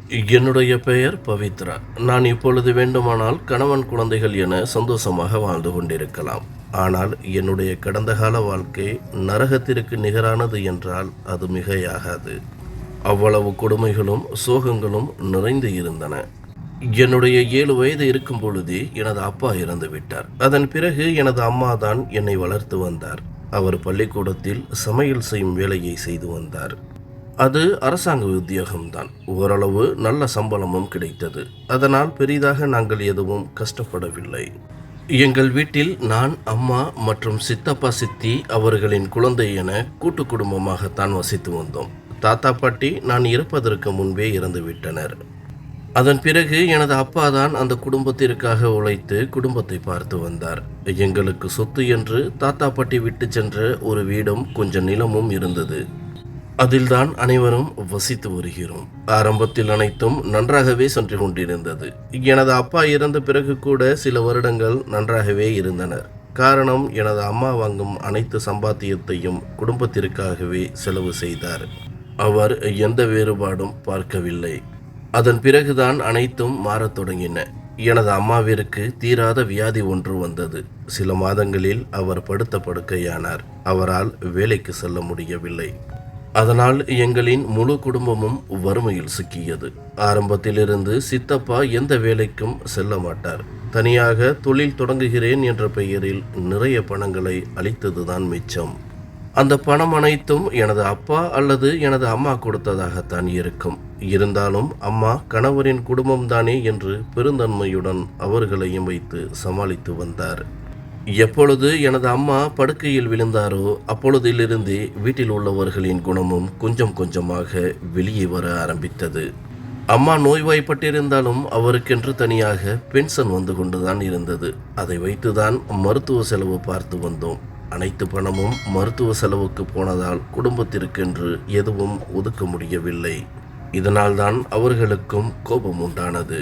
என்னுடைய பெயர் பவித்ரா. நான் இப்பொழுது வேண்டுமானால் கணவன் குழந்தைகள் என சந்தோஷமாக வாழ்ந்து கொண்டிருக்கலாம். ஆனால் என்னுடைய கடந்த கால வாழ்க்கை நரகத்திற்கு நிகரானது என்றால் அது மிகையாகாது. அவ்வளவு கொடுமைகளும் சோகங்களும் நிறைந்து இருந்தன. என்னுடைய 7 வயது இருக்கும் பொழுதே எனது அப்பா இறந்து விட்டார். அதன் பிறகு எனது அம்மா தான் என்னை வளர்த்து வந்தார். அவர் பள்ளிக்கூடத்தில் சமையல் செய்யும் வேலையை செய்து வந்தார். அது அரசாங்க உத்தியோகம்தான். ஓரளவு நல்ல சம்பளமும் கிடைத்தது. அதனால் பெரிதாக நாங்கள் எதுவும் கஷ்டப்படவில்லை. எங்கள் வீட்டில் நான், அம்மா மற்றும் சித்தப்பா சித்தி அவர்களின் குழந்தை என கூட்டு குடும்பமாகத்தான் வசித்து வந்தோம். தாத்தா பாட்டி நான் இருப்பதற்கு முன்பே இறந்து விட்டனர். அதன் பிறகு எனது அப்பா தான் அந்த குடும்பத்திற்காக உழைத்து குடும்பத்தை பார்த்து வந்தார். எங்களுக்கு சொத்து என்று தாத்தா பாட்டி விட்டு சென்ற ஒரு வீடும் கொஞ்சம் நிலமும் இருந்தது. அதில்தான் அனைவரும் வசித்து வருகிறோம். ஆரம்பத்தில் அனைத்தும் நன்றாகவே சென்று கொண்டிருந்தது. எனது அப்பா இறந்த பிறகு கூட சில வருடங்கள் நன்றாகவே இருந்தனர். காரணம், எனது அம்மா வாங்கும் அனைத்து சம்பாத்தியத்தையும் குடும்பத்திற்காகவே செலவு செய்தார். அவர் எந்த வேறுபாடும் பார்க்கவில்லை. அதன் பிறகுதான் அனைத்தும் மாறத் தொடங்கின. எனது அம்மாவிற்கு தீராத வியாதி ஒன்று வந்தது. சில மாதங்களில் அவர் படுத்த படுக்கையானார். அவரால் வேலைக்கு செல்ல முடியவில்லை. அதனால் எங்களின் முழு குடும்பமும் வறுமையில் சிக்கியது. ஆரம்பத்திலிருந்து சித்தப்பா எந்த வேலைக்கும் செல்ல மாட்டார். தனியாக தொழில் தொடங்குகிறேன் என்ற பெயரில் நிறைய பணங்களை அளித்ததுதான் மிச்சம். அந்த பணம் அனைத்தும் எனது அப்பா அல்லது எனது அம்மா கொடுத்ததாகத்தான் இருக்கும். இருந்தாலும் அம்மா கணவரின் குடும்பம்தானே என்று பெருந்தன்மையுடன் அவர்களையும் வைத்து சமாளித்து வந்தார். எப்பொழுது எனது அம்மா படுக்கையில் விழுந்தாரோ அப்பொழுதிலிருந்தே வீட்டில் உள்ளவர்களின் குணமும் கொஞ்சம் கொஞ்சமாக வெளியே வர ஆரம்பித்தது. அம்மா நோய்வாய்ப்பட்டிருந்தாலும் அவருக்கென்று தனியாக பென்ஷன் வந்து கொண்டுதான் இருந்தது. அதை வைத்துதான் மருத்துவ செலவு பார்த்து வந்தோம். அனைத்து பணமும் மருத்துவ செலவுக்கு போனதால் குடும்பத்திற்கென்று எதுவும் ஒதுக்க முடியவில்லை. இதனால்தான் அவர்களுக்கும் கோபம் உண்டானது.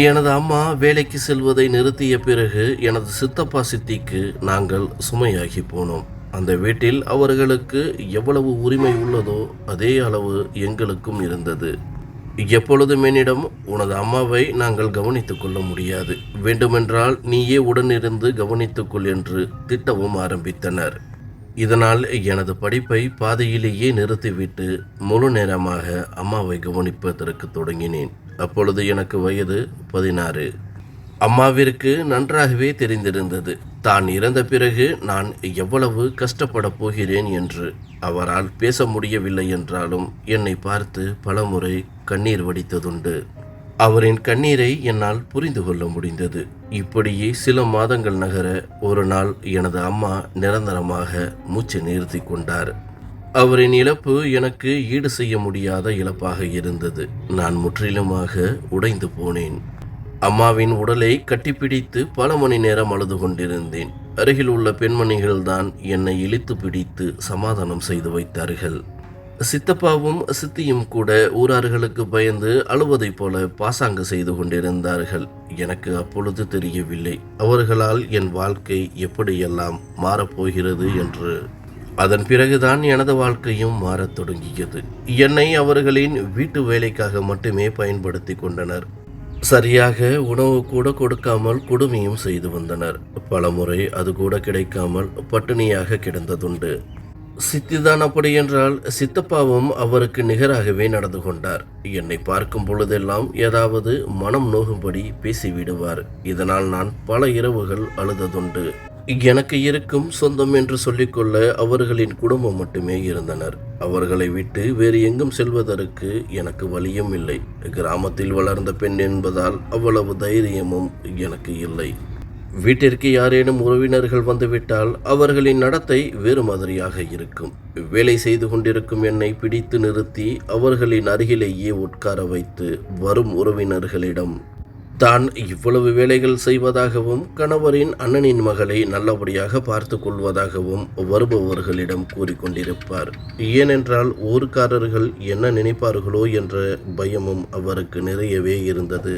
எனது அம்மா வேலைக்கு செல்வதை நிறுத்திய பிறகு எனது சித்தப்பா சித்திக்கு நாங்கள் சுமையாகி போனோம். அந்த வீட்டில் அவர்களுக்கு எவ்வளவு உரிமை உள்ளதோ அதே அளவு எங்களுக்கும் இருந்தது. எப்பொழுதும் என்னிடம், உனது அம்மாவை நாங்கள் கவனித்துக் கொள்ள முடியாது, வேண்டுமென்றால் நீயே உடனிருந்து கவனித்துக்கொள் என்று திட்டவும் ஆரம்பித்தனர். இதனால் எனது படிப்பை பாதையிலேயே நிறுத்திவிட்டு முழு நேரமாக அம்மாவை கவனிப்பதற்கு தொடங்கினேன். அப்பொழுது எனக்கு வயது 16. அம்மாவிற்கு நன்றாகவே தெரிந்திருந்தது தான் இறந்த பிறகு நான் எவ்வளவு கஷ்டப்படப் போகிறேன் என்று. அவரால் பேச முடியவில்லை என்றாலும் என்னை பார்த்து பலமுறை கண்ணீர் வடித்ததுண்டு. அவரின் கண்ணீரை என்னால் புரிந்து கொள்ள முடிந்தது. இப்படியே சில மாதங்கள் நகர ஒரு நாள் எனது அம்மா நிரந்தரமாக மூச்சு நிறுத்தி கொண்டார். அவரின் இழப்பு எனக்கு ஈடு செய்ய முடியாத இழப்பாக இருந்தது. நான் முற்றிலுமாக உடைந்து போனேன். அம்மாவின் உடலை கட்டிப்பிடித்து பல மணி நேரம் அழுது கொண்டிருந்தேன். அருகில் உள்ள பெண்மணிகள்தான் என்னை இழுத்து பிடித்து சமாதானம் செய்து வைத்தார்கள். சித்தப்பாவும் சித்தியும் கூட ஊரார்களுக்கு பயந்து அழுவதைப் போல பாசாங்கு செய்து கொண்டிருந்தார்கள். எனக்கு அப்பொழுது தெரியவில்லை அவர்களால் என் வாழ்க்கை எப்படியெல்லாம் மாறப்போகிறது என்று. அதன் பிறகுதான் எனது வாழ்க்கையும் மாறத் தொடங்கியது. என்னை அவர்களின் வீட்டு வேலைக்காக மட்டுமே பயன்படுத்தி கொண்டனர். சரியாக உணவு கூட கொடுக்காமல் கொடுமையும் செய்து வந்தனர். பலமுறை அது கூட கிடைக்காமல் பட்டினியாக கிடந்ததுண்டு. சித்திதான் அப்படி என்றால் சித்தப்பாவும் அவருக்கு நிகராகவே நடந்து கொண்டார். என்னை பார்க்கும் பொழுதெல்லாம் ஏதாவது மனம் நோகும்படி பேசிவிடுவார். இதனால் நான் பல இரவுகள் அழுததுண்டு. எனக்கு இருக்கும் சொந்தம் என்று சொல்லிக்கொள்ள அவர்களின் குடும்பம் மட்டுமே இருந்தனர். அவர்களை விட்டு வேறு எங்கும் செல்வதற்கு எனக்கு வழியும் இல்லை. கிராமத்தில் வளர்ந்த பெண் என்பதால் அவ்வளவு தைரியமும் எனக்கு இல்லை. வீட்டிற்கு யாரேனும் உறவினர்கள் வந்துவிட்டால் அவர்களின் நடத்தை வேறு மாதிரியாக இருக்கும். வேலை செய்து கொண்டிருக்கும் என்னை பிடித்து நிறுத்தி அவர்களின் அருகிலேயே உட்கார வைத்து வரும் உறவினர்களிடம் தான் இவ்வளவு வேலைகள் செய்வதாகவும் கணவரின் அண்ணனின் மகளை நல்லபடியாக பார்த்து கொள்வதாகவும் வருபவர்களிடம் கூறிக்கொண்டிருப்பார். ஏனென்றால் ஊர்க்காரர்கள் என்ன நினைப்பார்களோ என்ற பயமும் அவருக்கு நிறையவே இருந்தது.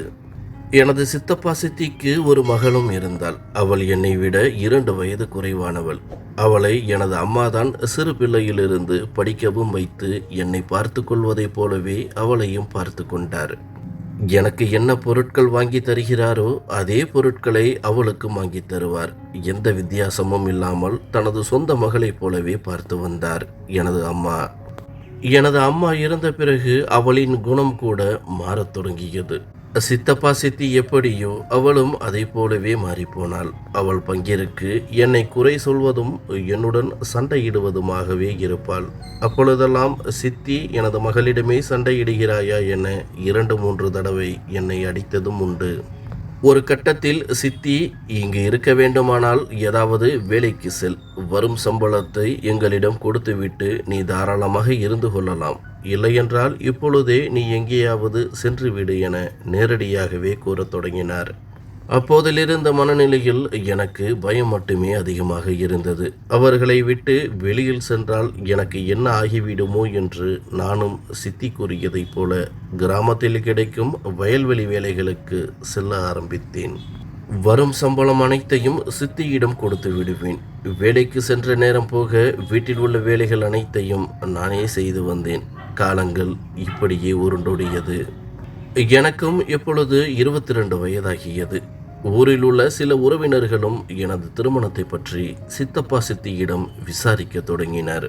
எனது சித்தப்பா சித்திக்கு ஒரு மகளும் இருந்தாள். அவள் என்னை விட 2 வயது குறைவானவள். அவளை எனது அம்மாதான் சிறு பிள்ளையிலிருந்து படிக்கவும் வைத்து என்னை பார்த்து கொள்வதைப் போலவே அவளையும் பார்த்து கொண்டார். எனக்கு என்ன பொருட்கள் வாங்கி தருகிறாரோ அதே பொருட்களை அவளுக்கும் வாங்கி தருவார். எந்த வித்தியாசமும் இல்லாமல் தனது சொந்த மகளைப் போலவே பார்த்து வந்தார் எனது அம்மா இறந்த பிறகு அவளின் குணம் கூட மாறத் தொடங்கியது. சித்தப்பா சித்தி எப்படியோ அவளும் அதை போலவே மாறிப்போனாள். அவள் பங்கிற்கு என்னை குறை சொல்வதும் என்னுடன் சண்டையிடுவதுமாகவே இருப்பாள். அப்பொழுதெல்லாம் சித்தி எனது மகளிடமே சண்டையிடுகிறாயா என 2-3 தடவை என்னை அடித்ததும் உண்டு. ஒரு கட்டத்தில் சித்தி, இங்கு இருக்க வேண்டுமானால் ஏதாவது வேலைக்கு செல், வரும் சம்பளத்தை எங்களிடம் கொடுத்துவிட்டு நீ தாராளமாக இருந்து கொள்ளலாம், இல்லையென்றால் இப்பொழுதே நீ எங்கேயாவது சென்று விடு என நேரடியாகவே கூறத் தொடங்கினார். அப்போதிலிருந்த மனநிலையில் எனக்கு பயம் மட்டுமே அதிகமாக இருந்தது. அவர்களை விட்டு வெளியில் சென்றால் எனக்கு என்ன ஆகிவிடுமோ என்று நானும் சித்தி கூறியதைப் போல கிராமத்தில் கிடைக்கும் வயல்வெளி வேலைகளுக்கு செல்ல ஆரம்பித்தேன். வரும் சம்பளம் அனைத்தையும் சித்தியிடம் கொடுத்து விடுவேன். வேலைக்கு சென்ற நேரம் போக வீட்டில் உள்ள வேலைகள் அனைத்தையும் நானே செய்து வந்தேன். காலங்கள் இப்படியே உருண்டோடியது. எனக்கும் இப்பொழுது 22 வயதாகியது. ஊரில் உள்ள சில உறவினர்களும் எனது திருமணத்தை பற்றி சித்தப்பா சித்தியிடம் விசாரிக்க தொடங்கினர்.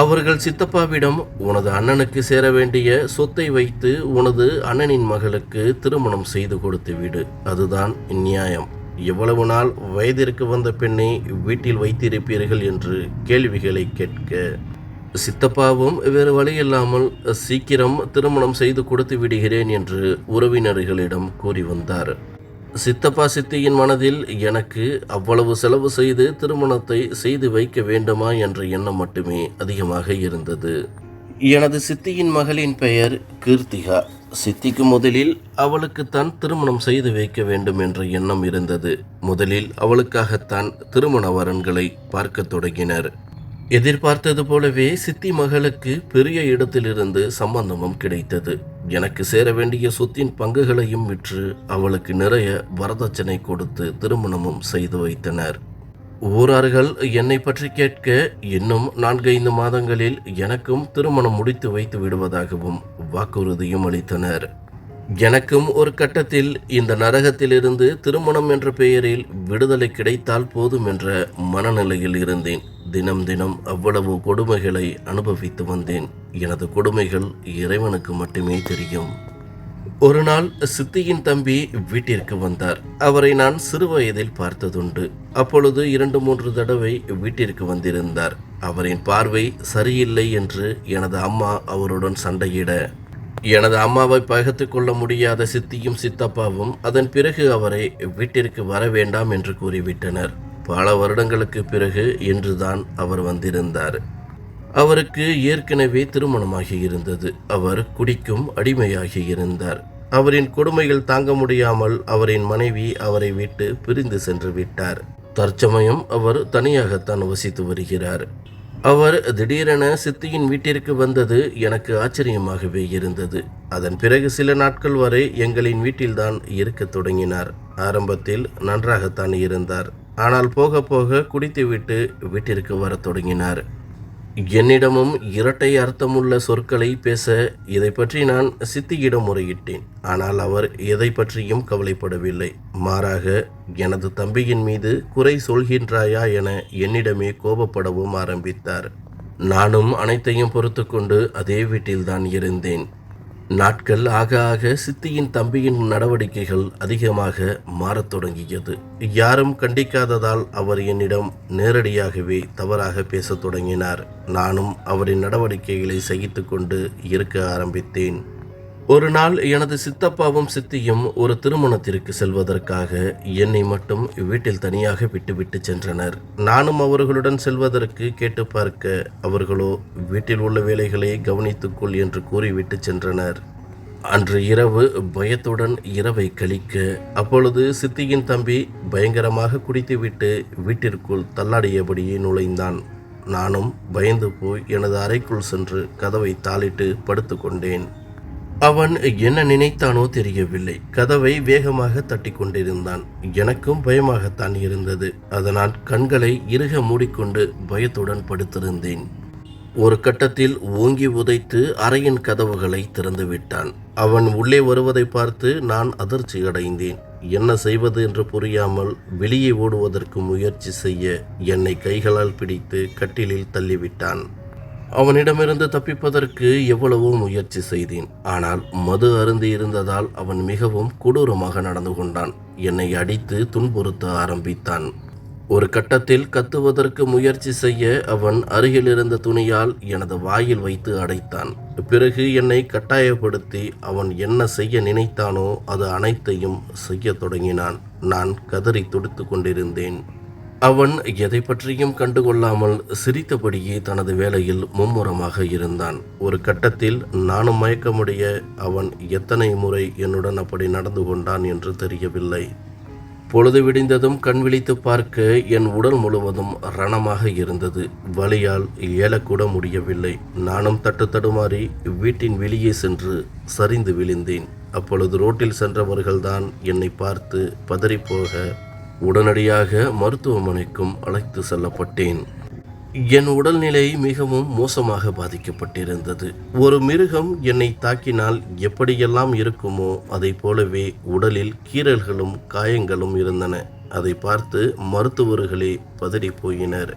அவர்கள் சித்தப்பாவிடம், உனது அண்ணனுக்கு சேர வேண்டிய சொத்தை வைத்து உனது அண்ணனின் மகளுக்கு திருமணம் செய்து கொடுத்து விடு, அதுதான் நியாயம். எவ்வளவு நாள் வயதிற்கு வந்த பெண்ணை வீட்டில் வைத்திருப்பீர்கள் என்று கேள்விகளை கேட்க சித்தப்பாவும் வேறு வழியில்லாமல் சீக்கிரம் திருமணம் செய்து கொடுத்து விடுகிறேன் என்று உறவினர்களிடம் கூறி வந்தார். சித்தப்பா சித்தியின் மனதில் எனக்கு அவ்வளவு செலவு செய்து திருமணத்தை செய்து வைக்க வேண்டுமா என்ற எண்ணம் மட்டுமே அதிகமாக இருந்தது. எனது சித்தியின் மகளின் பெயர் கீர்த்திகா. சித்திக்கு முதலில் அவளுக்குத்தான் திருமணம் செய்து வைக்க வேண்டும் என்ற எண்ணம் இருந்தது. முதலில் அவளுக்காகத்தான் திருமண வரன்களை பார்க்க தொடங்கினர். எதிர்பார்த்தது போலவே சித்தி மகளுக்கு பெரிய இடத்திலிருந்து சம்பந்தமும் கிடைத்தது. எனக்கு சேர வேண்டிய சொத்தின் பங்குகளையும் விற்று அவளுக்கு நிறைய வரதட்சணை கொடுத்து திருமணமும் செய்து வைத்தனர். ஊரார்கள் என்னை பற்றி கேட்க இன்னும் 4-5 மாதங்களில் எனக்கும் திருமணம் முடித்து வைத்து விடுவதாகவும் வாக்குறுதியும் அளித்தனர். எனக்கும் ஒரு கட்டத்தில் இந்த நரகத்திலிருந்து திருமணம் என்ற பெயரில் விடுதலை கிடைத்தால் போதும் என்ற மனநிலையில் இருந்தேன். தினம் தினம் அவ்வளவு கொடுமைகளை அனுபவித்து வந்தேன். எனது கொடுமைகள் இறைவனுக்கு மட்டுமே தெரியும். ஒரு நாள் சித்தியின் தம்பி வீட்டிற்கு வந்தார். அவரை நான் சிறு வயதில் பார்த்ததுண்டு. அப்பொழுது 2-3 தடவை வீட்டிற்கு வந்திருந்தார். அவரின் பார்வை சரியில்லை என்று எனது அம்மா அவருடன் சண்டையிட, எனது அம்மாவை பகைத்து கொள்ள முடியாத சித்தியும் சித்தப்பாவும் அதன் பிறகு அவரை வீட்டிற்கு வர வேண்டாம் என்று கூறிவிட்டனர். பல வருடங்களுக்கு பிறகு இன்றுதான் அவர் வந்திருந்தார். அவருக்கு ஏற்கனவே திருமணமாகி இருந்தது. அவர் குடிக்கும் அடிமையாகி இருந்தார். அவரின் கொடுமைகள் தாங்க முடியாமல் அவரின் மனைவி அவரை விட்டு பிரிந்து சென்று விட்டார். தற்சமயம் அவர் தனியாகத்தான் வசித்து வருகிறார். அவர் திடீரென சித்தியின் வீட்டிற்கு வந்தது எனக்கு ஆச்சரியமாகவே இருந்தது. அதன் பிறகு சில நாட்கள் வரை எங்களின் வீட்டில்தான் இருக்க தொடங்கினார். ஆரம்பத்தில் நன்றாகத்தான் இருந்தார். ஆனால் போக போக குடித்துவிட்டு வீட்டிற்கு வரத் தொடங்கினார். என்னிடமும் இரட்டை அர்த்தமுள்ள சொற்களை பேச இதை பற்றி நான் சித்தியிடம் முறையிட்டேன். ஆனால் அவர் எதை பற்றியும் கவலைப்படவில்லை. மாறாக எனது தம்பியின் மீது குறை சொல்கின்றாயா என என்னிடமே கோபப்படவும் ஆரம்பித்தார். நானும் அனைத்தையும் பொறுத்து கொண்டு அதே வீட்டில்தான் இருந்தேன். நாட்கள் ஆக ஆக சித்தியின் தம்பியின் நடவடிக்கைகள் அதிகமாக மாறத் தொடங்கியது. யாரும் கண்டிக்காததால் அவர் என்னிடம் நேரடியாகவே தவறாக பேசத் தொடங்கினார். நானும் அவரின் நடவடிக்கைகளை சகித்து கொண்டு இருக்க ஆரம்பித்தேன். ஒரு நாள் எனது சித்தப்பாவும் சித்தியும் ஒரு திருமணத்திற்கு செல்வதற்காக என்னை மட்டும் வீட்டில் தனியாக விட்டுவிட்டு சென்றனர். நானும் அவர்களுடன் செல்வதற்கு கேட்டு பார்க்க அவர்களோ வீட்டில் உள்ள வேலைகளை கவனித்துக்கொள் என்று கூறிவிட்டு சென்றனர். அன்று இரவு பயத்துடன் இரவை கழிக்க, அப்பொழுது சித்தியின் தம்பி பயங்கரமாக குடித்துவிட்டு வீட்டிற்குள் தள்ளாடியபடியே நுழைந்தான். நானும் பயந்து போய் எனது அறைக்குள் சென்று கதவை தாளிட்டு படுத்து கொண்டேன். அவன் என்ன நினைத்தானோ தெரியவில்லை. கதவை வேகமாக தட்டிக் கொண்டிருந்தான். எனக்கும் பயமாகத்தான் இருந்தது. அதனால் கண்களை இறுக மூடிக்கொண்டு பயத்துடன் படுத்திருந்தேன். ஒரு கட்டத்தில் ஓங்கி உதைத்து அறையின் கதவுகளை திறந்து விட்டான். அவன் உள்ளே வருவதை பார்த்து நான் அதிர்ச்சி அடைந்தேன். என்ன செய்வது என்று புரியாமல் வெளியே ஓடுவதற்கு முயற்சி செய்ய என்னை கைகளால் பிடித்து கட்டிலில் தள்ளிவிட்டான். அவனிடமிருந்து தப்பிப்பதற்கு எவ்வளவோ முயற்சி செய்தேன். ஆனால் மது அருந்தி இருந்ததால் அவன் மிகவும் கொடூரமாக நடந்து கொண்டான். என்னை அடித்து துன்புறுத்த ஆரம்பித்தான். ஒரு கட்டத்தில் கத்துவதற்கு முயற்சி செய்ய அவன் அருகில் இருந்த துணியால் எனது வாயில் வைத்து அடைத்தான். பிறகு என்னை கட்டாயப்படுத்தி அவன் என்ன செய்ய நினைத்தானோ அது அனைத்தையும் செய்ய தொடங்கினான். நான் கதறி துடித்து கொண்டிருந்தேன். அவன் எதை பற்றியும் கண்டுகொள்ளாமல் சிரித்தபடியே தனது வேலையில் மும்முரமாக இருந்தான். ஒரு கட்டத்தில் நானும் மயக்கமுடைய அவன் எத்தனை முறை என்னுடன் அப்படி நடந்து கொண்டான் என்று தெரியவில்லை. பொழுது விடிந்ததும் கண் விழித்து பார்க்க என் உடல் முழுவதும் ரணமாக இருந்தது. வலியால் ஏலக்கூட முடியவில்லை. நானும் தட்டுத்தடுமாறி வீட்டின் வெளியே சென்று சரிந்து விழுந்தேன். அப்பொழுது ரோட்டில் சென்றவர்கள்தான் என்னை பார்த்து பதறிப்போக உடனடியாக மருத்துவமனைக்கும் அழைத்து செல்லப்பட்டேன். என் உடல்நிலை மிகவும் மோசமாக பாதிக்கப்பட்டிருந்தது. ஒரு மிருகம் என்னை தாக்கினால் எப்படியெல்லாம் இருக்குமோ அதை போலவே உடலில் கீறல்களும் காயங்களும் இருந்தன. அதை பார்த்து மருத்துவர்களே பதறி போயினர்.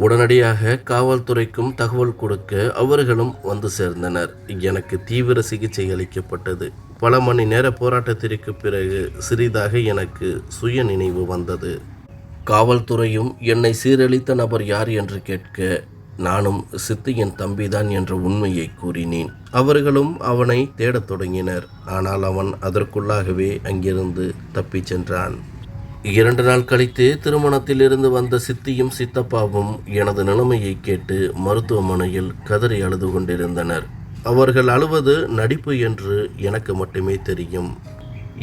உடனடியாக காவல்துறைக்கும் தகவல் கொடுக்க அவர்களும் வந்து சேர்ந்தனர். எனக்கு தீவிர சிகிச்சை அளிக்கப்பட்டது. பல மணி நேர போராட்டத்திற்கு பிறகு சிறிதாக எனக்கு சுய நினைவு வந்தது. காவல்துறையும் என்னை சீரழித்த நபர் யார் என்று கேட்க நானும் சித்தியின் தம்பிதான் என்ற உண்மையை கூறினேன். அவர்களும் அவனை தேடத் தொடங்கினர். ஆனால் அவன் அதற்குள்ளாகவே அங்கிருந்து தப்பிச் சென்றான். 2 நாள் கழித்து திருமணத்தில் இருந்து வந்த சித்தியும் சித்தப்பாவும் எனது நிலைமையை கேட்டு மருத்துவமனையில் கதறி அழுது கொண்டிருந்தனர். அவர்கள் அழுவது நடிப்பு என்று எனக்கு மட்டுமே தெரியும்.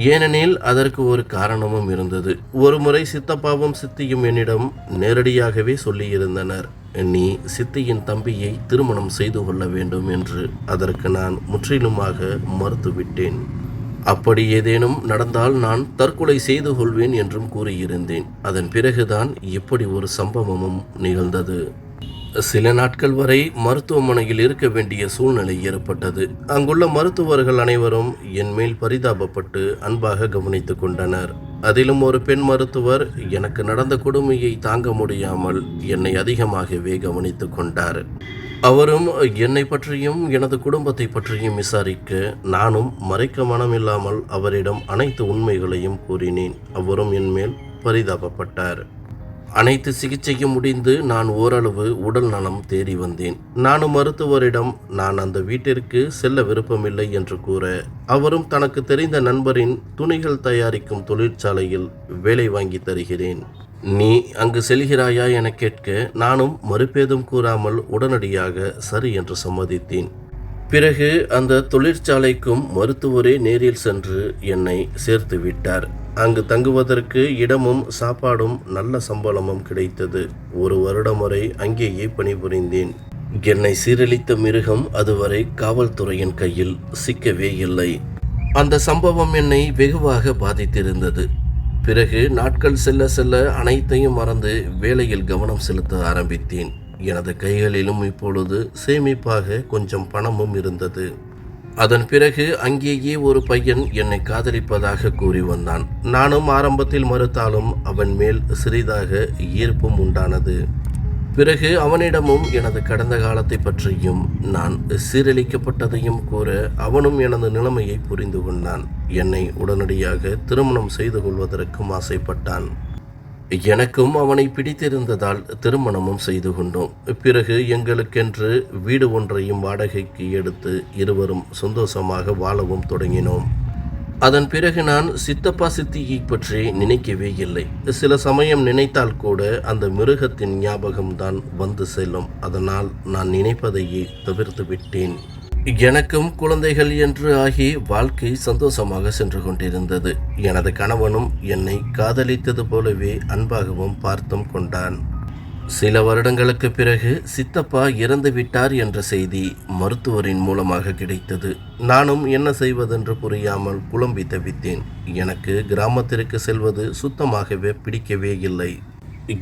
ஏனெனில் அதற்கு ஒரு காரணமும் இருந்தது. ஒருமுறை சித்தப்பாவும் சித்தியும் என்னிடம் நேரடியாகவே சொல்லியிருந்தனர், நீ சித்தியின் தம்பியை திருமணம் செய்து கொள்ள வேண்டும் என்று. அதற்கு நான் முற்றிலுமாக மறுத்துவிட்டேன். அப்படி ஏதேனும் நடந்தால் நான் தற்கொலை செய்து கொள்வேன் என்றும் கூறியிருந்தேன். அதன் பிறகுதான் இப்படி ஒரு சம்பவமும் நிகழ்ந்தது. சில நாட்கள் வரை மருத்துவமனையில் இருக்க வேண்டிய சூழ்நிலை ஏற்பட்டது. அங்குள்ள மருத்துவர்கள் அனைவரும் என் மேல் பரிதாபப்பட்டு அன்பாக கவனித்து கொண்டனர். அதிலும் ஒரு பெண் மருத்துவர் எனக்கு நடந்த கொடுமையை தாங்க முடியாமல் என்னை அதிகமாகவே கவனித்து கொண்டார். அவரும் என்னை பற்றியும் எனது குடும்பத்தை பற்றியும் விசாரிக்க நானும் மறைக்க மனமில்லாமல் அவரிடம் அனைத்து உண்மைகளையும் கூறினேன். அவரும் என் மேல் பரிதாபப்பட்டார். அனைத்து சிகிச்சையும் முடிந்து நான் ஓரளவு உடல் நலம் தேடி வந்தேன். நானும் மருத்துவரிடம் நான் அந்த வீட்டிற்கு செல்ல விருப்பமில்லை என்று கூற, அவரும் தனக்கு தெரிந்த நண்பரின் துணிகள் தயாரிக்கும் தொழிற்சாலையில் வேலை வாங்கி தருகிறேன், நீ அங்கு செல்கிறாயா என கேட்க நானும் மறுபேதும் கூறாமல் உடனடியாக சரி என்று சம்மதித்தேன். பிறகு அந்த தொழிற்சாலைக்கும் மருத்துவரே நேரில் சென்று என்னை சேர்த்து விட்டார். அங்கு தங்குவதற்கு இடமும் சாப்பாடும் நல்ல சம்பளமும் கிடைத்தது. 1 வருடம் வரை அங்கேயே பணிபுரிந்தேன். என்னை சீரழித்த மிருகம் அதுவரை காவல்துறையின் கையில் சிக்கவே இல்லை. அந்த சம்பவம் என்னை வெகுவாக பாதித்திருந்தது. பிறகு நாட்கள் செல்ல செல்ல அனைத்தையும் மறந்து வேலையில் கவனம் செலுத்த ஆரம்பித்தேன். எனது கைகளிலும் இப்பொழுது சேமிப்பாக கொஞ்சம் பணமும் இருந்தது. அதன் பிறகு அங்கேயே ஒரு பையன் என்னை காதலிப்பதாக கூறி வந்தான். நானும் ஆரம்பத்தில் மறுத்தாலும் அவன் மேல் சிறிதாக ஈர்ப்பும் உண்டானது. பிறகு அவனிடமும் எனது கடந்த காலத்தை பற்றியும் நான் சீரழிக்கப்பட்டதையும் கூற அவனும் எனது நிலைமையை புரிந்து கொண்டான். என்னை உடனடியாக திருமணம் செய்து கொள்வதற்கும் ஆசைப்பட்டான். எனக்கும் அவனை பிடித்திருந்ததால் திருமணமும் செய்து கொண்டோம். பிறகு எங்களுக்கென்று வீடு ஒன்றையும் வாடகைக்கு எடுத்து இருவரும் சந்தோஷமாக வாழவும் தொடங்கினோம். அதன் பிறகு நான் சித்தப்பா சித்தியை பற்றி நினைக்கவே இல்லை. சில சமயம் நினைத்தால் கூட அந்த மிருகத்தின் ஞாபகம்தான் வந்து செல்லும். அதனால் நான் நினைப்பதையே தவிர்த்து விட்டேன். எனக்கும் குழந்தைகள் என்று ஆகி வாழ்க்கை சந்தோஷமாக சென்று கொண்டிருந்தது. எனது கணவனும் என்னை காதலித்தது போலவே அன்பாகவும் பார்த்தும் கொண்டான். சில வருடங்களுக்கு பிறகு சித்தப்பா இறந்து விட்டார் என்ற செய்தி மருத்துவரின் மூலமாக கிடைத்தது. நானும் என்ன செய்வதென்று புரியாமல் குழம்பி தவித்தேன். எனக்கு கிராமத்திற்கு செல்வது சுத்தமாகவே பிடிக்கவே இல்லை.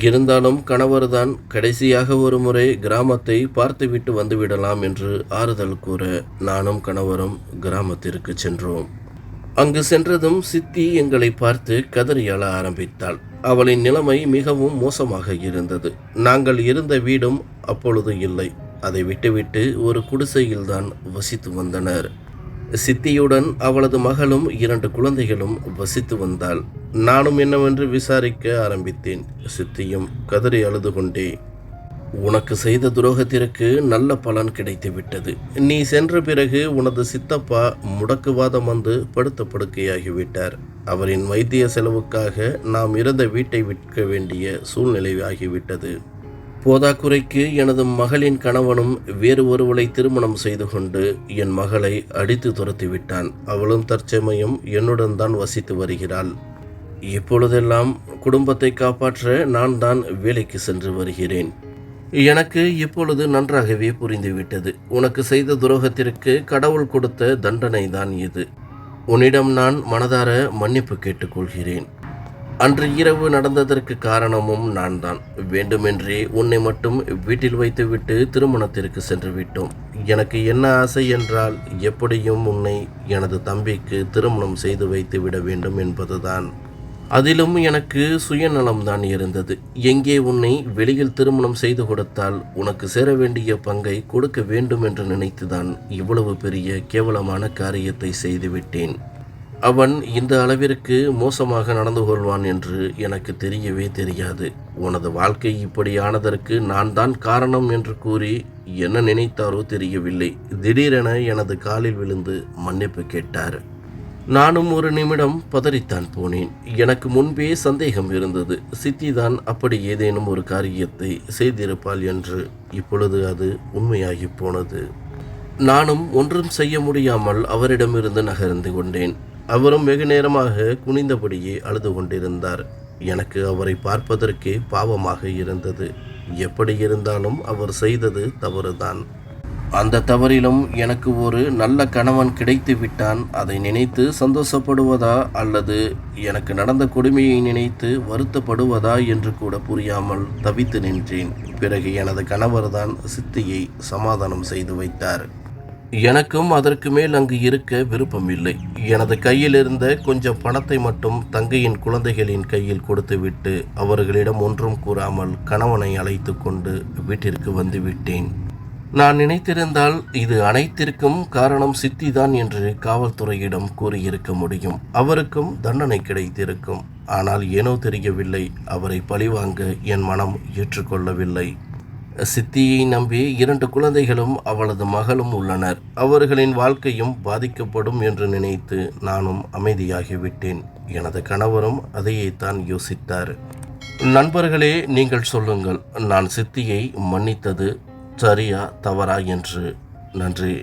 இருந்தாலும் கணவர்தான் கடைசியாக ஒரு முறை கிராமத்தை பார்த்துவிட்டு வந்துவிடலாம் என்று ஆறுதல் கூற நானும் கணவரும் கிராமத்திற்கு சென்றோம். அங்கு சென்றதும் சித்தி எங்களை பார்த்து கதறி அழ ஆரம்பித்தாள். அவளின் நிலைமை மிகவும் மோசமாக இருந்தது. நாங்கள் இருந்த வீடும் அப்பொழுது இல்லை. அதை விட்டுவிட்டு ஒரு குடிசையில்தான் வசித்து வந்தனர். சித்தியுடன் அவளது மகளும் 2 குழந்தைகளும் வசித்து வந்தாள். நானும் என்னவென்று விசாரிக்க ஆரம்பித்தேன். சித்தியும் கதறி அழுது கொண்டே, உனக்கு செய்த துரோகத்திற்கு நல்ல பலன் கிடைத்து விட்டது. நீ சென்ற பிறகு உனது சித்தப்பா முடக்குவாதம் வந்து படுத்த படுக்கையாகிவிட்டார். அவரின் வைத்திய செலவுக்காக நாம் இருந்த வீட்டை விற்க வேண்டிய சூழ்நிலை ஆகிவிட்டது. போதாக்குறைக்கு எனது மகளின் கணவனும் வேறு ஒருவளை திருமணம் செய்து கொண்டு என் மகளை அடித்து துரத்திவிட்டான். அவளும் தற்சமயம் என்னுடன் தான் வசித்து வருகிறாள். இப்பொழுதெல்லாம் குடும்பத்தை காப்பாற்ற நான் தான் வேலைக்கு சென்று வருகிறேன். எனக்கு இப்பொழுது நன்றாகவே புரிந்துவிட்டது. உனக்கு செய்த துரோகத்திற்கு கடவுள் கொடுத்த தண்டனை தான் இது. உன்னிடம் நான் மனதார மன்னிப்பு கேட்டுக்கொள்கிறேன். அன்று இரவு நடந்ததற்கு காரணமும் நான் தான். வேண்டுமென்றே உன்னை மட்டும் வீட்டில் வைத்துவிட்டு திருமணத்திற்கு சென்று விட்டோம். எனக்கு என்ன ஆசை என்றால், எப்படியும் உன்னை எனது தம்பிக்கு திருமணம் செய்து வைத்து விட வேண்டும் என்பதுதான். அதிலும் எனக்கு சுயநலம்தான் இருந்தது. எங்கே உன்னை வெளியில் திருமணம் செய்து கொடுத்தால் உனக்கு சேர வேண்டிய பங்கை கொடுக்க வேண்டும் என்று நினைத்துதான் இவ்வளவு பெரிய கேவலமான காரியத்தை செய்துவிட்டேன். அவன் இந்த அளவிற்கு மோசமாக நடந்து கொள்வான் என்று எனக்கு தெரியவே தெரியாது. உனது வாழ்க்கை இப்படியானதற்கு நான் தான் காரணம் என்று கூறி என்ன நினைத்தாரோ தெரியவில்லை. திடீரென எனது காலில் விழுந்து மன்னிப்பு கேட்டார். நானும் ஒரு நிமிடம் பதறித்தான் போனேன். எனக்கு முன்பே சந்தேகம் இருந்தது, சித்திதான் அப்படி ஏதேனும் ஒரு காரியத்தை செய்திருப்பாள் என்று. இப்பொழுது அது உண்மையாகி போனது. நானும் ஒன்றும் செய்ய முடியாமல் அவரிடமிருந்து நகர்ந்து கொண்டேன். அவரும் வெகு நேரமாக குனிந்தபடியே அழுது கொண்டிருந்தார். எனக்கு அவரை பார்ப்பதற்கே பாவமாக இருந்தது. எப்படி இருந்தாலும் அவர் செய்தது தவறுதான். அந்த தவறிலும் எனக்கு ஒரு நல்ல கணவன் கிடைத்து விட்டான். அதை நினைத்து சந்தோஷப்படுவதா அல்லது எனக்கு நடந்த கொடுமையை நினைத்து வருத்தப்படுவதா என்று கூட புரியாமல் தவித்து நின்றேன். பிறகு எனது கணவர்தான் சித்தியை சமாதானம் செய்து வைத்தார். எனக்கும் அதற்கு மேல் அங்கு இருக்க விருப்பமில்லை. எனது கையில் இருந்த கொஞ்சம் பணத்தை மட்டும் தங்கையின் குழந்தைகளின் கையில் கொடுத்துவிட்டு அவர்களிடம் ஒன்றும் கூறாமல் கணவனை அழைத்து கொண்டு வீட்டிற்கு வந்துவிட்டேன். நான் நினைத்திருந்தால் இது அனைத்திற்கும் காரணம் சித்திதான் என்று காவல்துறையிடம் கூறியிருக்க முடியும். அவருக்கும் தண்டனை கிடைத்திருக்கும். ஆனால் ஏனோ தெரியவில்லை, அவரை பழிவாங்க என் மனம் ஏற்றுக்கொள்ளவில்லை. சித்தியை நம்பி 2 குழந்தைகளும் அவளது மகளும் உள்ளனர். அவர்களின் வாழ்க்கையும் பாதிக்கப்படும் என்று நினைத்து நானும் அமைதியாகிவிட்டேன். எனது கணவரும் அதையேத்தான் யோசித்தார். நண்பர்களே, நீங்கள் சொல்லுங்கள், நான் சித்தியை மன்னித்தது சரியா தவறா என்று. நன்றி.